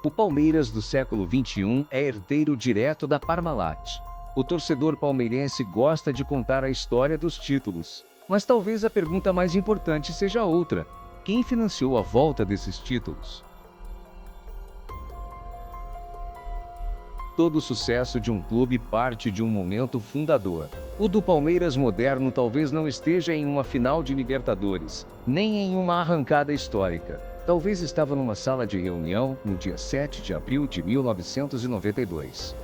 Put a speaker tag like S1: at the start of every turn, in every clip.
S1: O Palmeiras do século XXI é herdeiro direto da Parmalat. O torcedor palmeirense gosta de contar a história dos títulos, mas talvez a pergunta mais importante seja outra: quem financiou a volta desses títulos? Todo o sucesso de um clube parte de um momento fundador. O do Palmeiras moderno talvez não esteja em uma final de Libertadores, nem em uma arrancada histórica. Talvez estava numa sala de reunião no dia 7 de abril de 1992.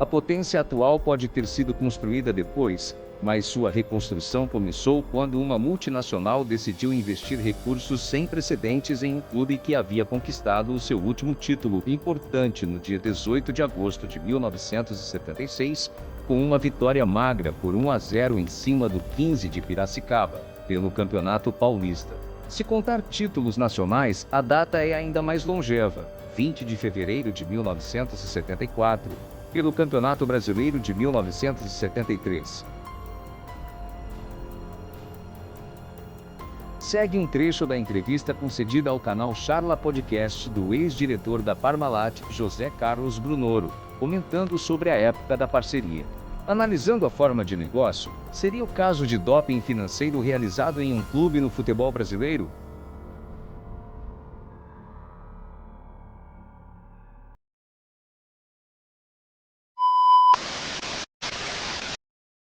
S1: A potência atual pode ter sido construída depois, mas sua reconstrução começou quando uma multinacional decidiu investir recursos sem precedentes em um clube que havia conquistado o seu último título importante no dia 18 de agosto de 1976, com uma vitória magra por 1-0 em cima do 15 de Piracicaba, pelo Campeonato Paulista. Se contar títulos nacionais, a data é ainda mais longeva, 20 de fevereiro de 1974, pelo Campeonato Brasileiro de 1973. Segue um trecho da entrevista concedida ao canal Charla Podcast do ex-diretor da Parmalat, José Carlos Brunoro, comentando sobre a época da parceria. Analisando a forma de negócio, seria o caso de doping financeiro realizado em um clube no futebol brasileiro?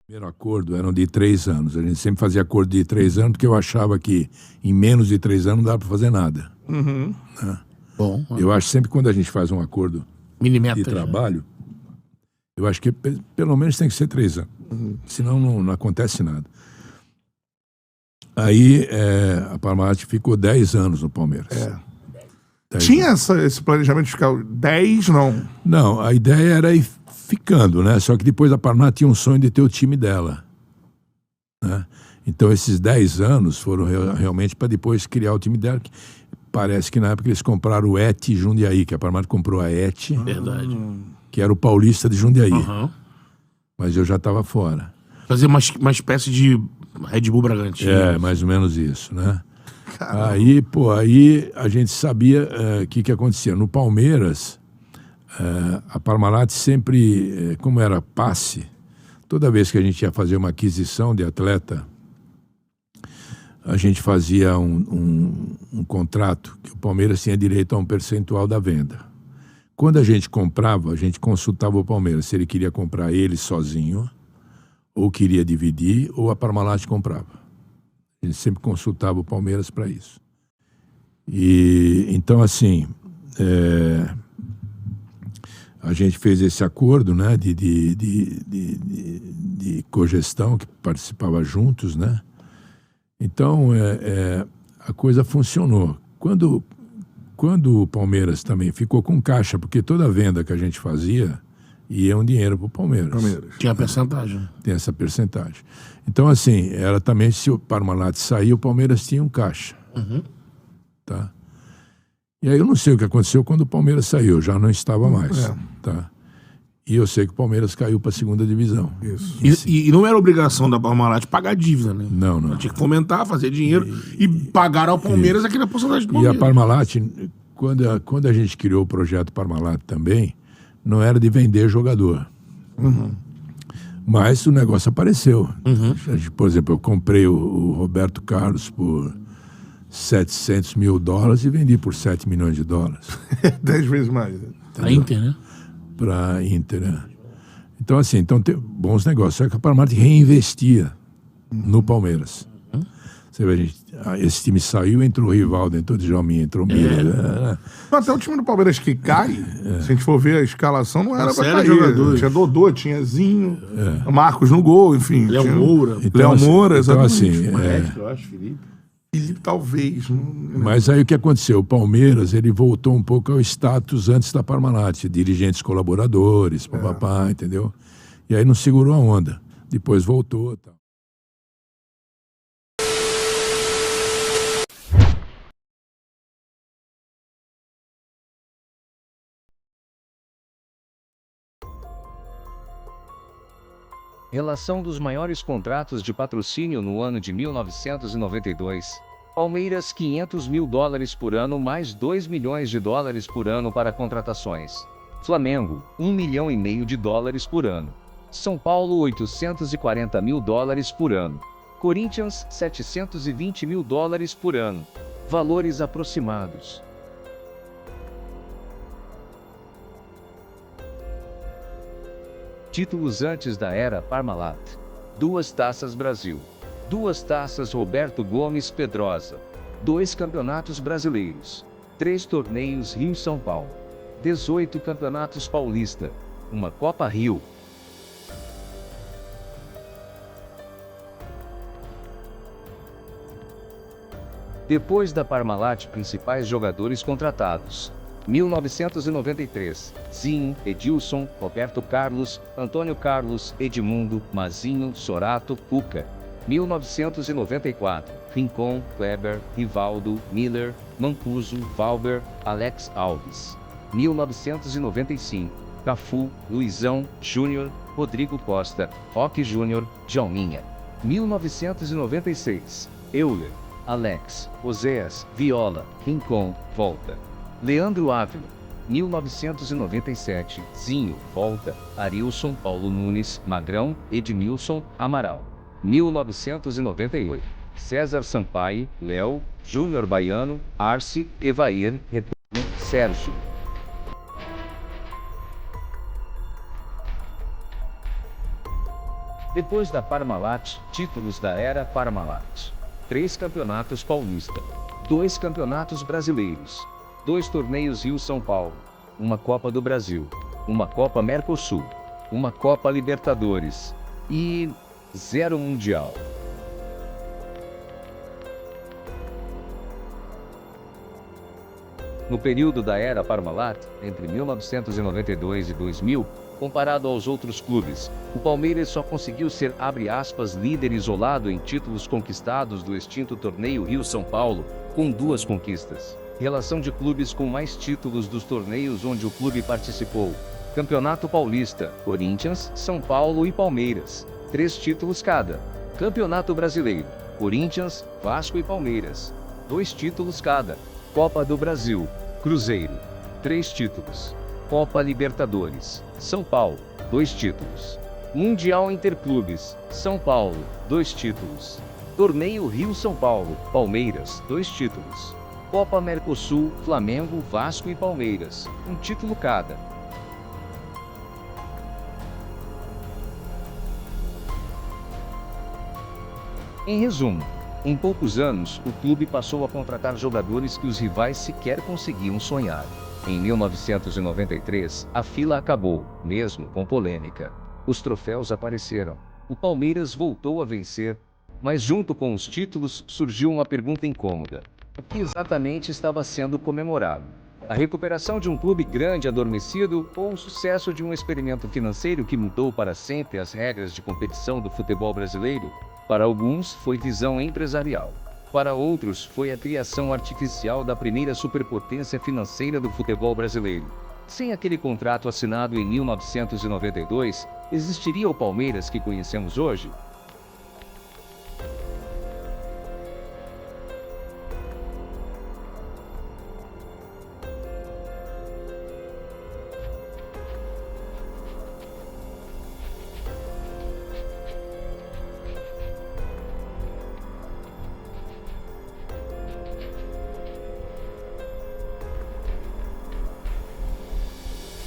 S2: Primeiro acordo eram de 3 anos. A gente sempre fazia acordo de 3 anos porque eu achava que em menos de 3 anos não dava para fazer nada.
S3: Uhum.
S2: Né?
S3: Bom.
S2: Eu acho sempre que quando a gente faz um acordo
S3: Milimetros,
S2: de trabalho, eu acho que pelo menos tem que ser 3 anos. Senão não acontece nada. Aí a Parmalat ficou 10 anos no Palmeiras.
S3: Tinha esse planejamento de ficar 10, não?
S2: Não, a ideia era ir ficando, né? Só que depois a Parmalat tinha um sonho de ter o time dela. Né? Então esses 10 anos foram realmente para depois criar o time dela. Que parece que na época eles compraram o ET Jundiaí, que a Parmalat comprou a ET.
S3: Verdade.
S2: Que era o Paulista de Jundiaí.
S3: Uhum.
S2: Mas eu já estava fora.
S3: Fazer uma espécie de Red Bull Bragantino.
S2: É, mais ou menos isso, né? Aí a gente sabia o que acontecia. No Palmeiras, a Parmalat sempre, como era passe, toda vez que a gente ia fazer uma aquisição de atleta, a gente fazia um contrato que o Palmeiras tinha direito a um percentual da venda. Quando a gente comprava, a gente consultava o Palmeiras se ele queria comprar ele sozinho, ou queria dividir, ou a Parmalat comprava. A gente sempre consultava o Palmeiras para isso. E então, assim, a gente fez esse acordo, né, de cogestão, que participava juntos, né? Então, a coisa funcionou. Quando o Palmeiras também ficou com caixa, porque toda venda que a gente fazia ia um dinheiro para o Palmeiras.
S3: Tinha percentagem.
S2: Tem essa percentagem. Então, assim, era também, se o Parmalat sair, o Palmeiras tinha um caixa.
S3: Uhum.
S2: Tá? E aí eu não sei o que aconteceu quando o Palmeiras saiu, já não estava mais. Tá? E eu sei que o Palmeiras caiu para a segunda divisão.
S3: Isso. E não era obrigação da Parmalat pagar dívida, né?
S2: Não.
S3: Ela tinha que fomentar, fazer dinheiro e pagar ao Palmeiras aquela porcentagem do
S2: E a
S3: Palmeiras.
S2: Parmalat, quando a gente criou o projeto Parmalat também, não era de vender jogador.
S3: Uhum.
S2: Mas o negócio apareceu.
S3: Uhum.
S2: Por exemplo, eu comprei o Roberto Carlos por $700 mil e vendi por $7 milhões.
S3: 10 vezes mais. A Inter, né?
S2: Para a Inter, né? Então, assim, tem bons negócios. Só que a Parmalat reinvestia no Palmeiras. Você vê, esse time saiu, entrou o Rivaldo, entrou o Djalminha, entrou o Miller.
S4: Até o time do Palmeiras que cai, se a gente for ver a escalação, não era pra
S3: série
S4: cair.
S3: de jogadores.
S4: Tinha Dodô, tinha Zinho, Marcos no gol, enfim.
S3: Léo
S4: tinha
S3: Moura.
S4: Léo Moura,
S2: então,
S4: exatamente.
S2: assim,
S3: Eu acho, Felipe.
S4: Felipe, talvez.
S2: Mas aí o que aconteceu? O Palmeiras, ele voltou um pouco ao status antes da Parmalat, dirigentes colaboradores, papapá, entendeu? E aí não segurou a onda. Depois voltou, tal.
S1: Relação dos maiores contratos de patrocínio no ano de 1992. Palmeiras, 500 mil dólares por ano mais 2 milhões de dólares por ano para contratações. Flamengo, 1 milhão e meio de dólares por ano. São Paulo, 840 mil dólares por ano. Corinthians, 720 mil dólares por ano. Valores aproximados. Títulos antes da era Parmalat. 2 Taças Brasil. 2 Taças Roberto Gomes Pedrosa. 2 Campeonatos Brasileiros. 3 Torneios Rio-São Paulo. 18 Campeonatos Paulista. 1 Copa Rio. Depois da Parmalat, principais jogadores contratados. 1993, Zinho, Edilson, Roberto Carlos, Antônio Carlos, Edmundo, Mazinho, Sorato, Cuca. 1994, Rincon, Kleber, Rivaldo, Miller, Mancuso, Valber, Alex Alves. 1995, Cafu, Luizão, Júnior, Rodrigo Costa, Roque Júnior, Djalminha. 1996, Euler, Alex, Oséias, Viola, Rincon, Volta. Leandro Ávila. 1997, Zinho, Volta, Arilson, Paulo Nunes, Magrão, Edmilson, Amaral. 1998, César Sampaio, Léo, Júnior Baiano, Arce, Evair, Retorno, Sérgio. Depois da Parmalat, títulos da era Parmalat. 3 Campeonatos Paulista. 2 Campeonatos Brasileiros. 2 Torneios Rio-São Paulo. 1 Copa do Brasil. 1 Copa Mercosul. 1 Copa Libertadores. E 0 Mundial. No período da era Parmalat, entre 1992 e 2000, comparado aos outros clubes, o Palmeiras só conseguiu ser, abre aspas, líder isolado em títulos conquistados do extinto torneio Rio-São Paulo, com 2 conquistas. Relação de clubes com mais títulos dos torneios onde o clube participou. Campeonato Paulista, Corinthians, São Paulo e Palmeiras. 3 títulos cada. Campeonato Brasileiro, Corinthians, Vasco e Palmeiras. 2 títulos cada. Copa do Brasil, Cruzeiro. 3 títulos. Copa Libertadores, São Paulo. 2 títulos. Mundial Interclubes, São Paulo. 2 títulos. Torneio Rio-São Paulo, Palmeiras. 2 títulos. Copa Mercosul, Flamengo, Vasco e Palmeiras. 1 título cada. Em resumo, em poucos anos, o clube passou a contratar jogadores que os rivais sequer conseguiam sonhar. Em 1993, a fila acabou, mesmo com polêmica. Os troféus apareceram. O Palmeiras voltou a vencer. Mas junto com os títulos, surgiu uma pergunta incômoda. O que exatamente estava sendo comemorado? A recuperação de um clube grande adormecido ou o sucesso de um experimento financeiro que mudou para sempre as regras de competição do futebol brasileiro? Para alguns, foi visão empresarial. Para outros, foi a criação artificial da primeira superpotência financeira do futebol brasileiro. Sem aquele contrato assinado em 1992, existiria o Palmeiras que conhecemos hoje?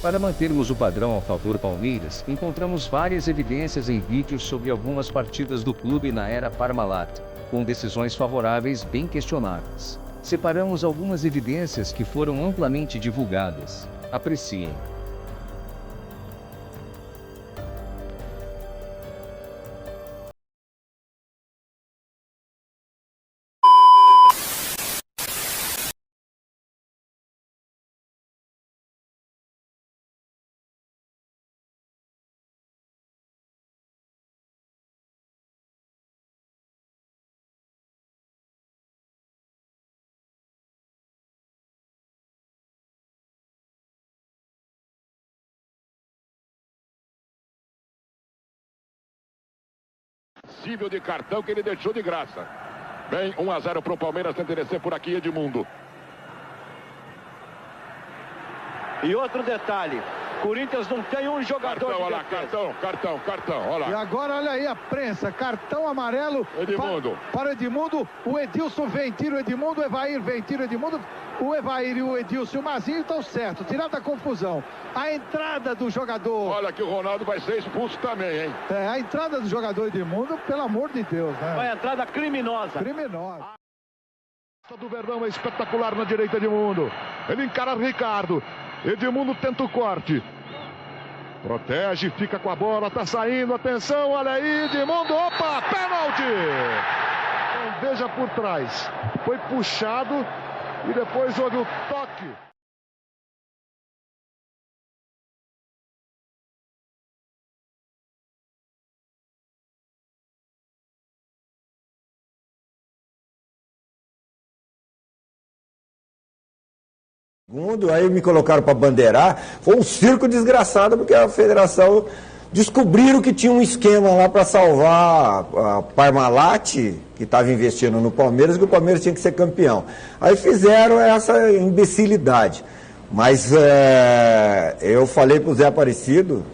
S1: Para mantermos o padrão ao favor Palmeiras, encontramos várias evidências em vídeos sobre algumas partidas do clube na era Parmalat, com decisões favoráveis bem questionáveis. Separamos algumas evidências que foram amplamente divulgadas. Apreciem.
S5: Possível de cartão que ele deixou de graça. Vem 1-0 pro Palmeiras, tenta descer por aqui Edmundo.
S6: E outro detalhe, Corinthians não tem um jogador
S5: cartão,
S6: de
S5: olha lá, cartão, olha lá.
S7: E agora olha aí a prensa, cartão amarelo
S5: Edmundo.
S7: para Edmundo, o Edilson vem, tira o Edmundo, o Evair vem, tira o Edmundo, o Evair e o Edilson e o Mazinho estão certos, tirado da confusão. A entrada do jogador...
S5: Olha que o Ronaldo vai ser expulso também, hein?
S7: A entrada do jogador Edmundo, pelo amor de Deus, né?
S6: Uma entrada criminosa.
S7: Criminosa.
S5: Do Verdão é espetacular na direita Edmundo. Ele encara Ricardo. Edmundo tenta o corte. Protege, fica com a bola, tá saindo, atenção, olha aí, Edmundo, opa, pênalti! Então, veja por trás, foi puxado e depois houve o toque.
S8: Aí me colocaram para bandeirar, foi um circo desgraçado, porque a federação descobriram que tinha um esquema lá para salvar a Parmalat, que estava investindo no Palmeiras, que o Palmeiras tinha que ser campeão. Aí fizeram essa imbecilidade. Mas eu falei para o Zé Aparecido,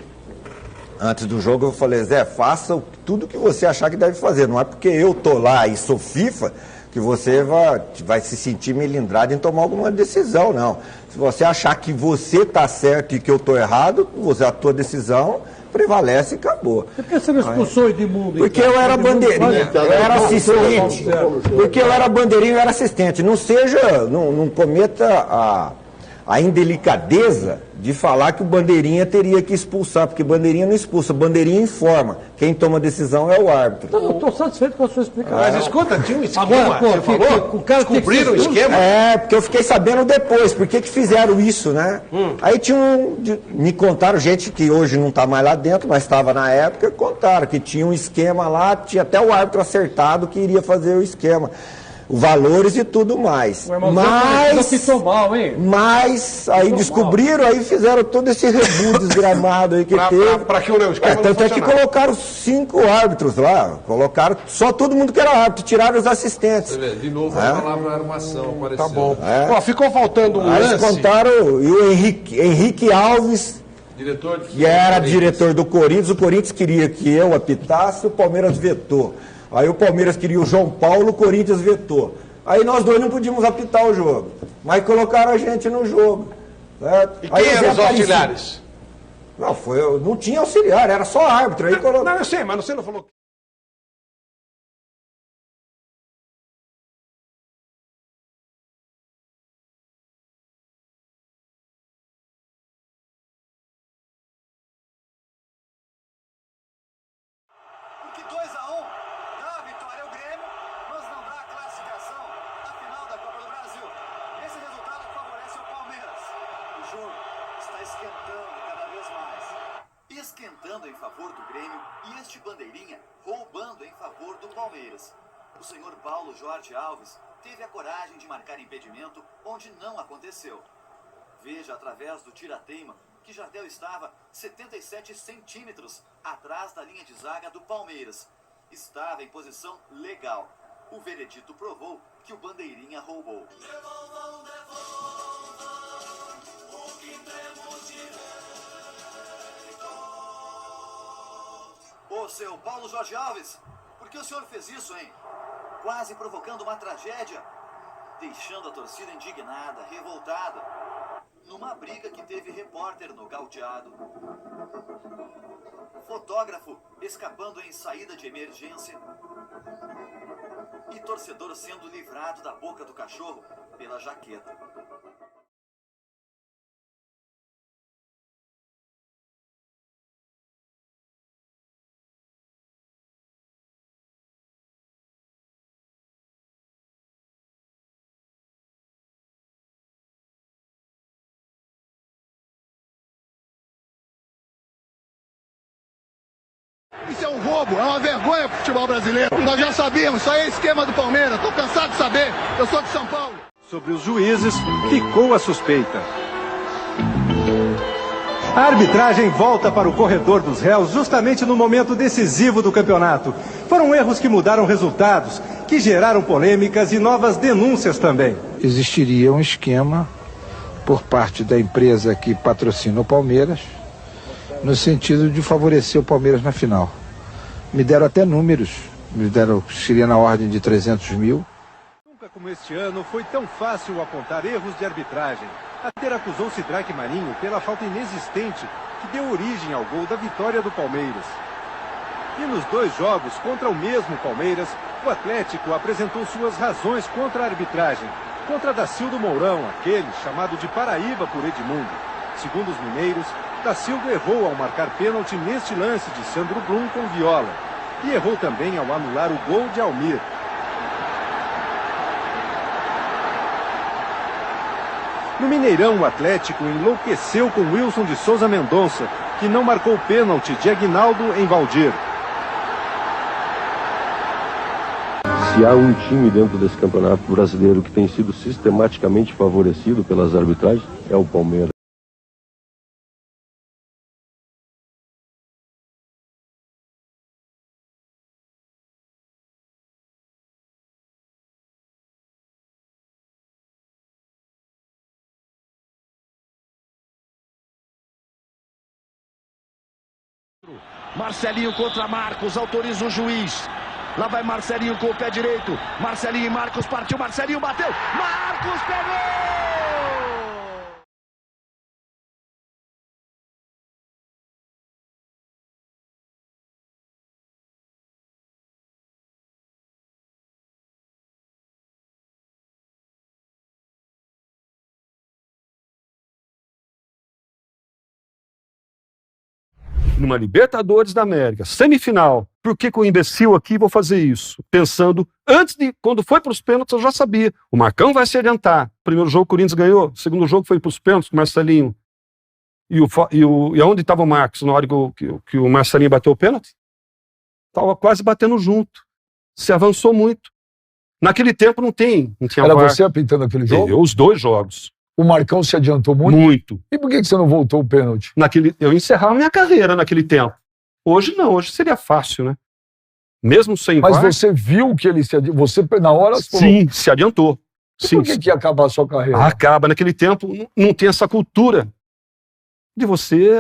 S8: antes do jogo, eu falei, Zé, faça tudo que você achar que deve fazer, não é porque eu tô lá e sou FIFA que você vai se sentir melindrado em tomar alguma decisão, não. Se você achar que você está certo e que eu estou errado, a tua decisão prevalece e acabou.
S9: Por que você não expulsou o Edmundo?
S8: Porque eu era bandeirinha, eu era assistente. Porque eu era bandeirinha, eu era assistente. Não cometa a indelicadeza de falar que o bandeirinha teria que expulsar, porque bandeirinha não expulsa, bandeirinha informa. Quem toma a decisão é o árbitro.
S9: Não, eu estou satisfeito com a sua explicação.
S3: Mas escuta, tinha um esquema,
S9: agora, pô,
S3: você falou?
S9: O cara
S3: descobriram o esquema?
S8: Porque eu fiquei sabendo depois, por que fizeram isso, né? Aí me contaram, gente que hoje não está mais lá dentro, mas estava na época, contaram que tinha um esquema lá, tinha até o árbitro acertado que iria fazer o esquema. Valores e tudo mais. Mas aí descobriram, aí fizeram todo esse rebu desgramado aí que teve.
S3: Para que o esquema
S8: tanto é que colocaram 5 árbitros lá, colocaram só todo mundo que era árbitro, tiraram os assistentes.
S2: De novo a palavra armação apareceu.
S3: Tá bom. Ó, ficou faltando um
S8: aí
S3: lance.
S8: Contaram, e o Henrique Alves, que era diretor do Corinthians, o Corinthians queria que eu apitasse, o Palmeiras vetou. Aí o Palmeiras queria o João Paulo, o Corinthians vetou. Aí nós dois não podíamos apitar o jogo. Mas colocaram a gente no jogo. Certo?
S3: E quem eram os auxiliares?
S8: Não tinha auxiliar, era só árbitro. Aí
S3: Não, eu sei, mas você não falou.
S10: Porque 2-1 dá a vitória ao Grêmio, mas não dá a classificação à final da Copa do Brasil. Esse resultado favorece o Palmeiras. O jogo está esquentando cada vez mais. Esquentando em favor do Grêmio e este bandeirinha roubando em favor do Palmeiras. O senhor Paulo Jorge Alves teve a coragem de marcar impedimento onde não aconteceu. Veja através do tira-teima que Jardel estava 77 centímetros atrás da linha de zaga do Palmeiras. Estava em posição legal. O veredito provou que o bandeirinha roubou. Devolvam, o que temos direito. Ô, seu Paulo Jorge Alves, por que o senhor fez isso, hein? Quase provocando uma tragédia, deixando a torcida indignada, revoltada. Numa briga que teve repórter nocauteado, fotógrafo escapando em saída de emergência e torcedor sendo livrado da boca do cachorro pela jaqueta.
S7: Isso é um roubo, é uma vergonha pro futebol brasileiro. Nós já sabíamos, isso aí é esquema do Palmeiras. Estou cansado de saber, eu sou de São Paulo.
S11: Sobre os juízes, ficou a suspeita. A arbitragem volta para o corredor dos réus justamente no momento decisivo do campeonato. Foram erros que mudaram resultados, que geraram polêmicas e novas denúncias também.
S12: Existiria um esquema por parte da empresa que patrocina o Palmeiras, no sentido de favorecer o Palmeiras na final. Me deram até números, seria na ordem de 300 mil.
S11: Nunca como este ano foi tão fácil apontar erros de arbitragem. A ter acusou Sidraque Marinho pela falta inexistente que deu origem ao gol da vitória do Palmeiras. E nos 2 jogos contra o mesmo Palmeiras, o Atlético apresentou suas razões contra a arbitragem. Contra Dacildo Mourão, aquele chamado de Paraíba por Edmundo. Segundo os mineiros, Dacildo errou ao marcar pênalti neste lance de Sandro Blum com Viola. E errou também ao anular o gol de Almir. No Mineirão, o Atlético enlouqueceu com Wilson de Souza Mendonça, que não marcou o pênalti de Aguinaldo em Valdir.
S13: Se há um time dentro desse campeonato brasileiro que tem sido sistematicamente favorecido pelas arbitragens, é o Palmeiras.
S14: Marcelinho contra Marcos, autoriza o juiz. Lá vai Marcelinho com o pé direito. Marcelinho e Marcos, partiu, Marcelinho bateu. Marcos pegou!
S15: Numa Libertadores da América, semifinal. Por que o imbecil aqui vou fazer isso? Pensando, quando foi para os pênaltis, eu já sabia. O Marcão vai se adiantar. Primeiro jogo o Corinthians ganhou, segundo jogo foi para os pênaltis com o Marcelinho. E aonde estava o Marcos na hora que o Marcelinho bateu o pênalti? Estava quase batendo junto. Se avançou muito. Naquele tempo não tinha
S2: Era
S15: VAR.
S2: você apitando aquele jogo?
S15: Os 2 jogos.
S2: O Marcão se adiantou muito?
S15: Muito.
S2: E por que você não voltou o pênalti?
S15: Eu encerrava minha carreira naquele tempo. Hoje não, hoje seria fácil, né? Mesmo sem
S2: Mas
S15: VAR.
S2: você viu que ele se adiantou? Você, na hora...
S15: Sim, se adiantou.
S2: E
S15: Sim.
S2: por que ia acabar a sua carreira?
S15: Acaba. Naquele tempo não tem essa cultura de você...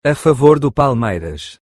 S16: A favor do Palmeiras.